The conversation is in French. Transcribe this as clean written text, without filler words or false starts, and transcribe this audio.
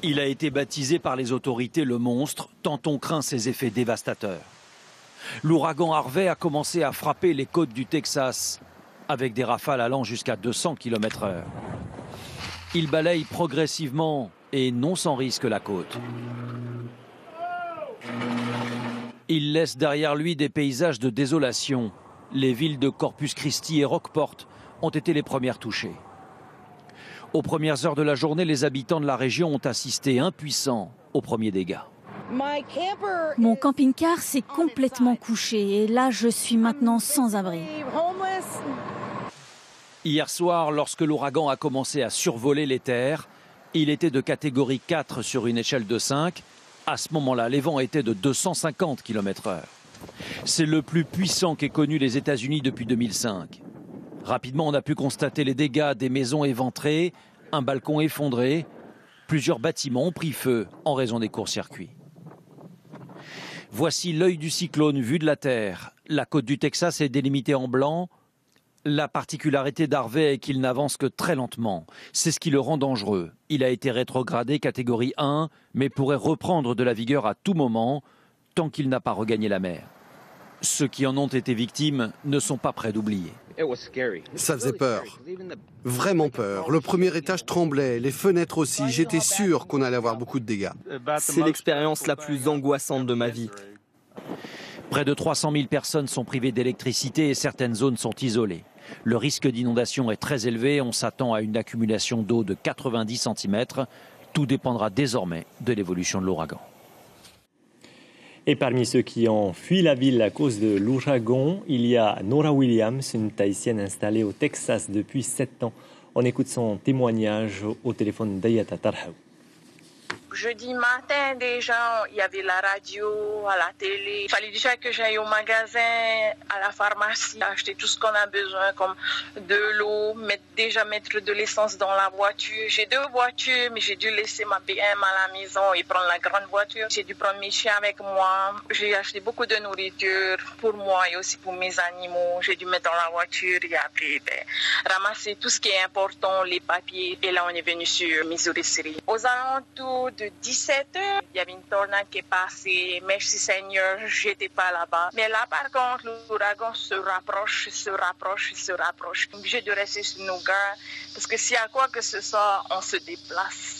Il a été baptisé par les autorités le monstre, tant on craint ses effets dévastateurs. L'ouragan Harvey a commencé à frapper les côtes du Texas, avec des rafales allant jusqu'à 200 km/h. Il balaye progressivement et non sans risque la côte. Il laisse derrière lui des paysages de désolation. Les villes de Corpus Christi et Rockport ont été les premières touchées. Aux premières heures de la journée, les habitants de la région ont assisté impuissants aux premiers dégâts. Mon camping-car s'est complètement couché et là je suis maintenant sans abri. Hier soir, lorsque l'ouragan a commencé à survoler les terres, il était de catégorie 4 sur une échelle de 5. À ce moment-là, les vents étaient de 250 km/h. C'est le plus puissant qu'aient connu les États-Unis depuis 2005. Rapidement, on a pu constater les dégâts des maisons éventrées, un balcon effondré. Plusieurs bâtiments ont pris feu en raison des courts-circuits. Voici l'œil du cyclone vu de la terre. La côte du Texas est délimitée en blanc. La particularité d'Harvey est qu'il n'avance que très lentement. C'est ce qui le rend dangereux. Il a été rétrogradé catégorie 1, mais pourrait reprendre de la vigueur à tout moment, tant qu'il n'a pas regagné la mer. Ceux qui en ont été victimes ne sont pas près d'oublier. Ça faisait peur, vraiment peur. Le premier étage tremblait, les fenêtres aussi. J'étais sûr qu'on allait avoir beaucoup de dégâts. C'est l'expérience la plus angoissante de ma vie. Près de 300 000 personnes sont privées d'électricité et certaines zones sont isolées. Le risque d'inondation est très élevé. On s'attend à une accumulation d'eau de 90 cm. Tout dépendra désormais de l'évolution de l'ouragan. Et parmi ceux qui ont fui la ville à cause de l'ouragan, il y a Nora Williams, une Tahitienne installée au Texas depuis 7 ans. On écoute son témoignage au téléphone d'Ayata Tarhaou. Jeudi matin, déjà, il y avait la radio, à la télé. Il fallait déjà que j'aille au magasin, à la pharmacie, acheter tout ce qu'on a besoin, comme de l'eau, mettre de l'essence dans la voiture. J'ai 2 voitures, mais j'ai dû laisser ma BM à la maison et prendre la grande voiture. J'ai dû prendre mes chiens avec moi. J'ai acheté beaucoup de nourriture pour moi et aussi pour mes animaux. J'ai dû mettre dans la voiture et après ramasser tout ce qui est important, les papiers. Et là, on est venu sur Missouri City. Aux alentours de 17h, il y avait une tornade qui est passée. Merci Seigneur, j'étais pas là-bas. Mais là, par contre, l'ouragan se rapproche. J'ai dû rester sur nos gardes parce que s'il y a quoi que ce soit, on se déplace.